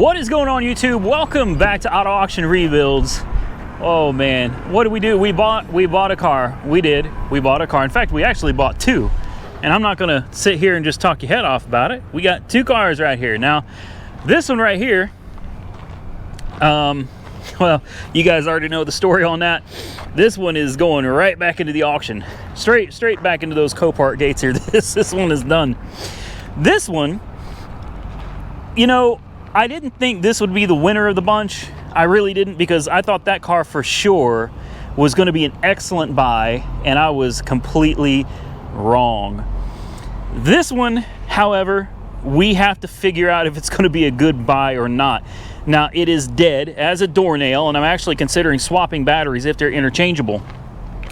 What is going on, YouTube? Welcome back to Auto Auction Rebuilds. Oh man, what did we do? We bought a car. We bought a car. In fact, we actually bought two. And I'm not gonna sit here and just talk your head off about it. We got two cars right here. Now, this one right here, well, you guys already know the story on that. This one is going right back into the auction. Straight back into those Copart gates here. This one is done. This one, you know, I didn't think this would be the winner of the bunch. I really didn't, because I thought that car for sure was going to be an excellent buy, and I was completely wrong. This one, however, we have to figure out if it's going to be a good buy or not. Now, it is dead as a doornail, and I'm actually considering swapping batteries if they're interchangeable.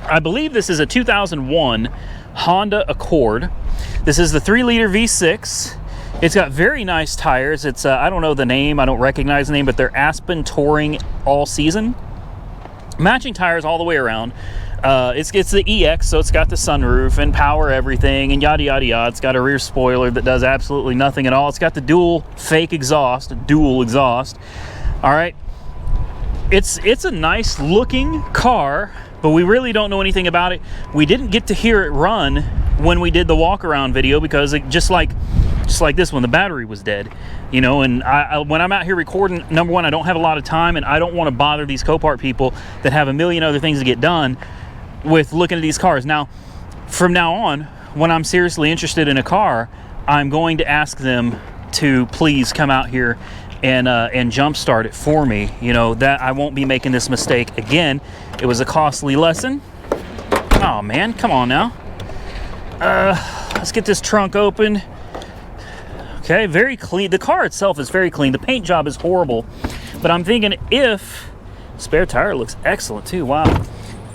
I believe this is a 2001 Honda Accord. This is the 3-liter V6. It's got very nice tires. It's, I don't know the name, I don't recognize the name, but they're Aspen Touring All Season. Matching tires all the way around. It's the EX, so it's got the sunroof and power everything and yada yada yada. It's got a rear spoiler that does absolutely nothing at all. It's got the dual exhaust. All right. It's a nice looking car, but we really don't know anything about it. We didn't get to hear it run when we did the walk around video, because it, just like this one, the battery was dead, you know. And when I'm out here recording, number one, I don't have a lot of time, and I don't want to bother these Copart people that have a million other things to get done with looking at these cars. Now, from now on, when I'm seriously interested in a car, I'm going to ask them to please come out here and jump start it for me. You know, that I won't be making this mistake again. It was a costly lesson. Oh man, come on now. Let's get this trunk open. Okay, very clean. The car itself is very clean. The paint job is horrible, but I'm thinking, if spare tire looks excellent too. Wow.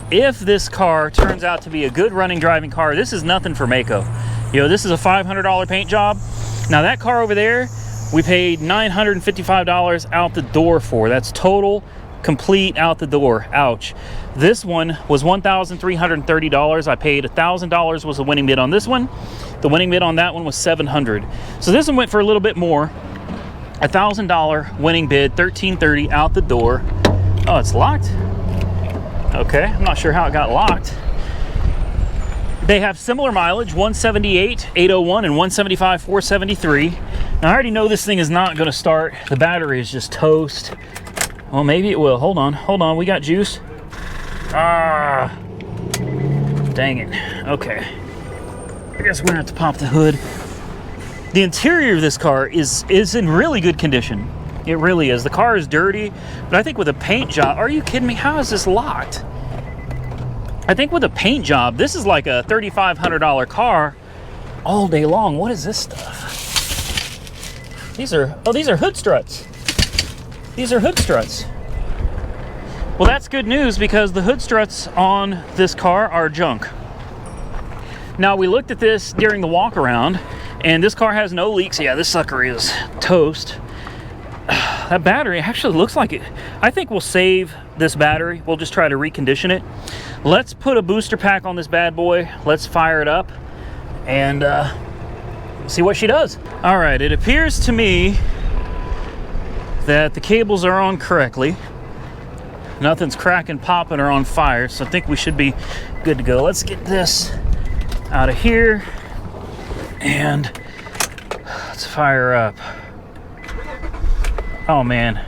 If this car turns out to be a good running driving car, this is nothing for Mako. You know, this is a $500 paint job. Now that car over there, we paid $955 out the door for. That's total, complete, out the door. Ouch. This one was $1,330. I paid $1,000 was the winning bid on this one. The winning bid on that one was $700. So this one went for a little bit more. $1,000 winning bid, $1,330 out the door. Oh, it's locked. Okay, I'm not sure how it got locked. They have similar mileage, 178, 801, and 175, 473. Now, I already know this thing is not going to start. The battery is just toast. Well, maybe it will. Hold on. We got juice. Ah, dang it. Okay. I guess we're going to have to pop the hood. The interior of this car is in really good condition. It really is. The car is dirty, but I think with a paint job, are you kidding me? How is this locked? I think with a paint job, this is like a $3,500 car all day long. What is this stuff? These are hood struts. These are hood struts. Well, that's good news, because the hood struts on this car are junk. Now, we looked at this during the walk around, and this car has no leaks. Yeah, this sucker is toast. That battery actually looks like it. I think we'll save this battery. We'll just try to recondition it. Let's put a booster pack on this bad boy. Let's fire it up and see what she does. All right, it appears to me that the cables are on correctly. Nothing's cracking, popping, or on fire, so I think we should be good to go. Let's get this out of here and let's fire her up. Oh man,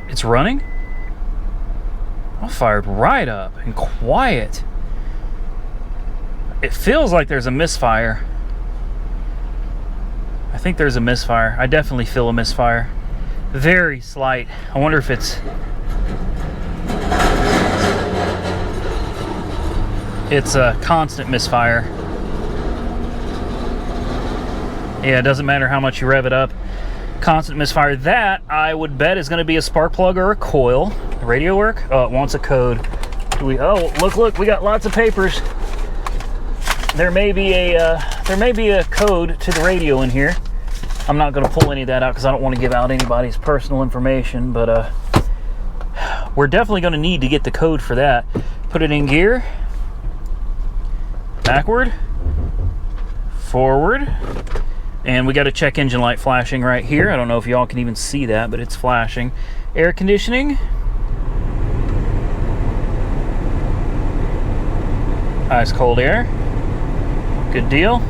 it's running? I fired right up and quiet. It feels like there's a misfire. I think there's a misfire. I definitely feel a misfire. Very slight. I wonder if it's a constant misfire. Yeah, it doesn't matter how much you rev it up. Constant misfire. That, I would bet, is going to be a spark plug or a coil. The radio work? Oh, it wants a code. Oh, look, we got lots of papers. There may be a code to the radio in here. I'm not going to pull any of that out because I don't want to give out anybody's personal information, but we're definitely going to need to get the code for that. Put it in gear. Backward. Forward. And we got a check engine light flashing right here. I don't know if y'all can even see that, but it's flashing. Air conditioning. Ice cold air. Good deal.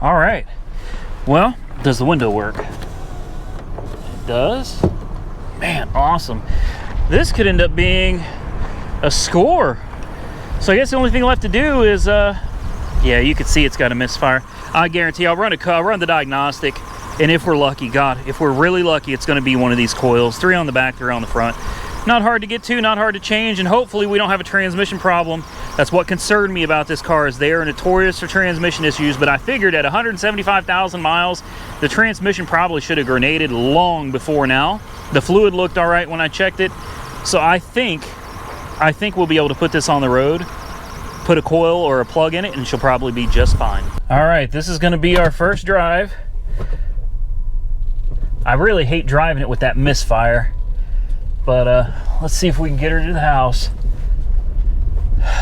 All right. Well, does the window work? It does. Man, awesome. This could end up being a score. So I guess the only thing left to do is, yeah, you can see it's got a misfire. I guarantee I'll run the diagnostic, and if we're lucky, God, if we're really lucky, it's going to be one of these coils. 3 on the back, 3 on the front. Not hard to get to, not hard to change, and hopefully we don't have a transmission problem. That's what concerned me about this car, is they are notorious for transmission issues, but I figured at 175,000 miles, the transmission probably should have grenaded long before now. The fluid looked all right when I checked it, so I think we'll be able to put this on the road, put a coil or a plug in it, and she'll probably be just fine. All right, this is gonna be our first drive. I really hate driving it with that misfire, but let's see if we can get her to the house.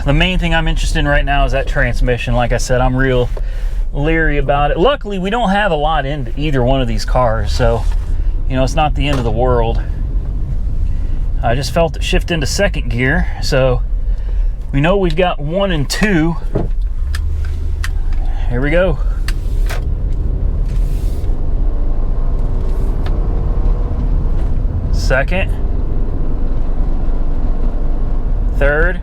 The main thing I'm interested in right now is that transmission. Like I said, I'm real leery about it. Luckily, we don't have a lot in either one of these cars, so, you know, it's not the end of the world. I just felt it shift into second gear, so we know we've got 1 and 2. Here we go. Second. Third.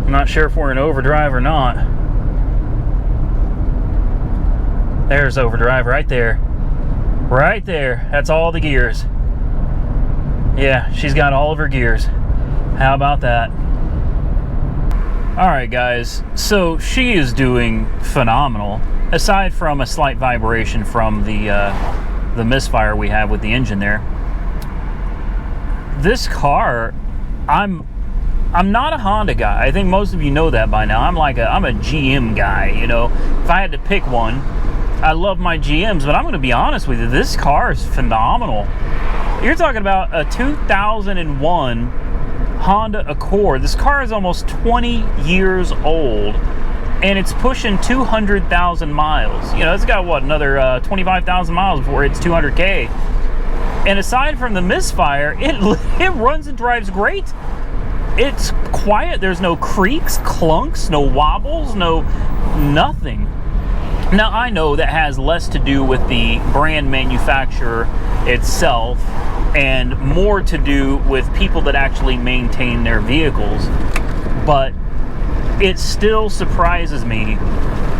I'm not sure if we're in overdrive or not. There's overdrive right there. Right there. That's all the gears. Yeah, she's got all of her gears. How about that? All right, guys. So she is doing phenomenal. Aside from a slight vibration from the misfire we have with the engine there. This car, I'm not a Honda guy. I think most of you know that by now. I'm a GM guy, you know. If I had to pick one, I love my GMs, but I'm going to be honest with you, this car is phenomenal. You're talking about a 2001 Honda Accord. This car is almost 20 years old, and it's pushing 200,000 miles. You know, it's got, what, another 25,000 miles before it's 200K. And aside from the misfire, it runs and drives great. It's quiet. There's no creaks, clunks, no wobbles, no nothing. Now, I know that has less to do with the brand manufacturer itself and more to do with people that actually maintain their vehicles. But it still surprises me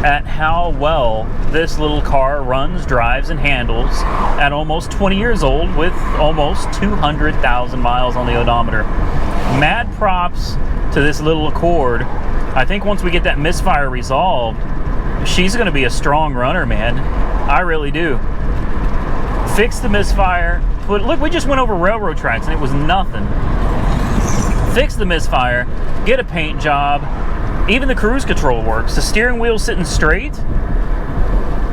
at how well this little car runs, drives, and handles at almost 20 years old with almost 200,000 miles on the odometer. Mad props to this little Accord. I think once we get that misfire resolved, she's going to be a strong runner, man. I really do. Fix the misfire. Look, we just went over railroad tracks and it was nothing. Fix the misfire. Get a paint job. Even the cruise control works. The steering wheel's sitting straight.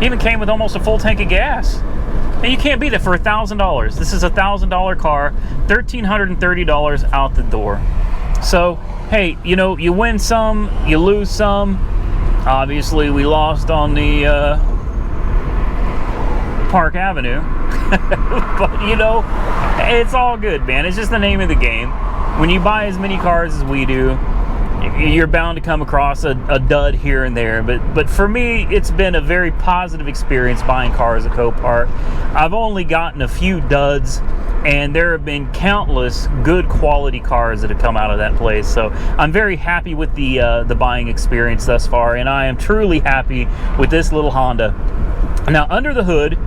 Even came with almost a full tank of gas. And you can't beat it for $1,000. This is a $1,000 car. $1,330 out the door. So, hey, you know, you win some, you lose some. Obviously, we lost on the Park Avenue. But, you know, it's all good, man. It's just the name of the game. When you buy as many cars as we do, you're bound to come across a dud here and there. But for me, it's been a very positive experience buying cars at Copart. I've only gotten a few duds, and there have been countless good quality cars that have come out of that place. So I'm very happy with the buying experience thus far, and I am truly happy with this little Honda. Now, under the hood,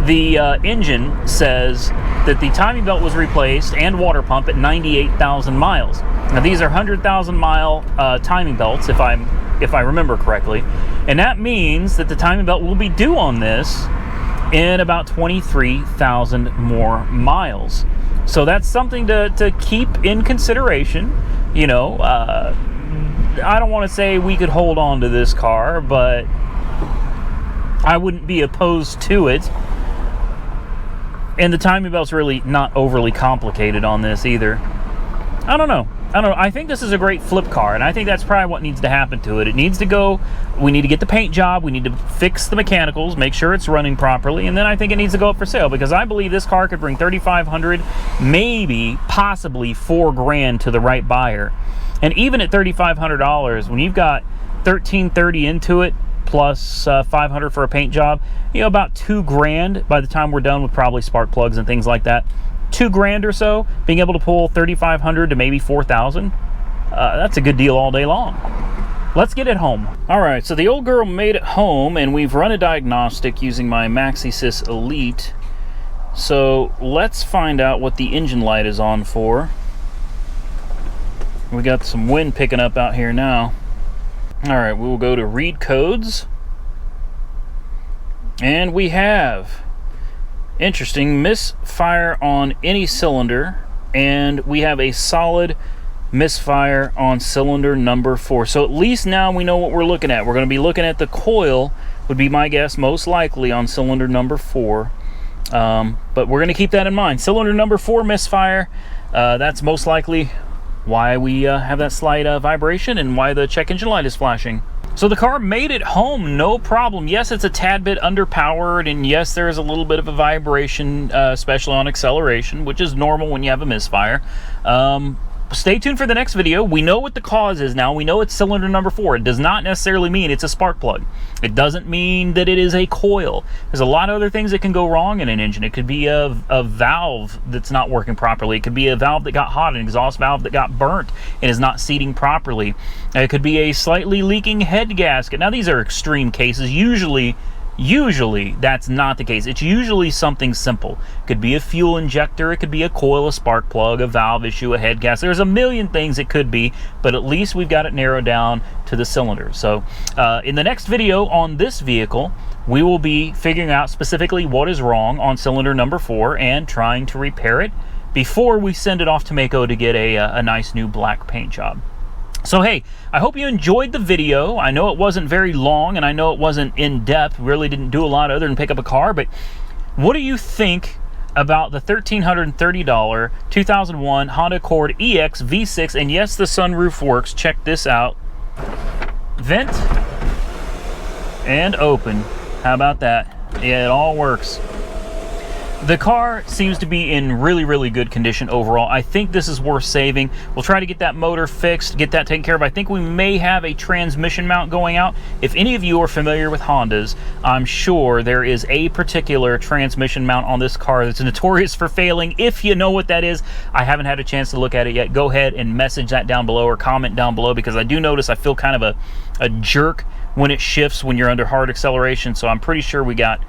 the engine says that the timing belt was replaced and water pump at 98,000 miles. Now, these are 100,000 mile timing belts, if I remember correctly, and that means that the timing belt will be due on this in about 23,000 more miles. So that's something to keep in consideration. You know, I don't want to say we could hold on to this car, but I wouldn't be opposed to it. And the timing belt's really not overly complicated on this either. I don't know. I don't know, I think this is a great flip car, and I think that's probably what needs to happen to it. It needs to go, we need to get the paint job, we need to fix the mechanicals, make sure it's running properly, and then I think it needs to go up for sale, because I believe this car could bring $3,500, maybe, possibly $4 grand to the right buyer. And even at $3,500, when you've got $1,330 into it, plus $500 for a paint job, you know, about $2 grand by the time we're done with probably spark plugs and things like that. $2 grand or so, being able to pull $3,500 to maybe $4,000, that's a good deal all day long. Let's get it home. All right, so the old girl made it home, and we've run a diagnostic using my MaxiSys Elite. So let's find out what the engine light is on for. We got some wind picking up out here now. All right, we will go to read codes, and we have interesting misfire on any cylinder, and we have a solid misfire on cylinder number 4. So at least now we know what we're looking at. We're going to be looking at the coil, would be my guess, most likely on cylinder number 4. But we're going to keep that in mind. Cylinder number 4 misfire, that's most likely why we have that slight vibration and why the check engine light is flashing. So the car made it home, no problem. Yes, it's a tad bit underpowered, and yes, there is a little bit of a vibration, especially on acceleration, which is normal when you have a misfire. Stay tuned for the next video. We know what the cause is now. We know it's cylinder number 4. It does not necessarily mean it's a spark plug. It doesn't mean that it is a coil. There's a lot of other things that can go wrong in an engine. It could be a valve that's not working properly. It could be a valve that got hot, an exhaust valve that got burnt and is not seating properly. It could be a slightly leaking head gasket. Now, these are extreme cases. Usually that's not the case. It's usually something simple. It could be a fuel injector, it could be a coil, a spark plug, a valve issue, a head gasket. There's a million things it could be, but at least we've got it narrowed down to the cylinder. So in the next video on this vehicle, we will be figuring out specifically what is wrong on cylinder number 4 and trying to repair it before we send it off to Mako to get a nice new black paint job. So hey, I hope you enjoyed the video. I know it wasn't very long, and I know it wasn't in-depth. Really didn't do a lot other than pick up a car, but what do you think about the $1,330 2001 Honda Accord EX V6? And yes, the sunroof works. Check this out. Vent and open. How about that? Yeah, it all works. The car seems to be in really, really good condition overall. I think this is worth saving. We'll try to get that motor fixed, get that taken care of. I think we may have a transmission mount going out. If any of you are familiar with Hondas, I'm sure there is a particular transmission mount on this car that's notorious for failing. If you know what that is, I haven't had a chance to look at it yet. Go ahead and message that down below or comment down below, because I do notice I feel kind of a jerk when it shifts when you're under hard acceleration. So I'm pretty sure we got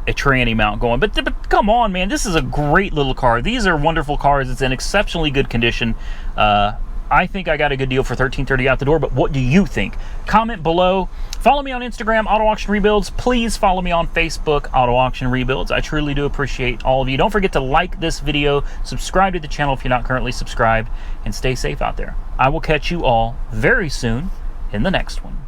a tranny mount going, but come on, man, this is a great little car. These are wonderful cars. It's in exceptionally good condition. I think I got a good deal for $1,330 out the door, but what do you think? Comment below. Follow me on Instagram, Auto Auction Rebuilds. Please follow me on Facebook, Auto Auction Rebuilds. I truly do appreciate all of you. Don't forget to like this video, subscribe to the channel if you're not currently subscribed, and stay safe out there. I will catch you all very soon in the next one.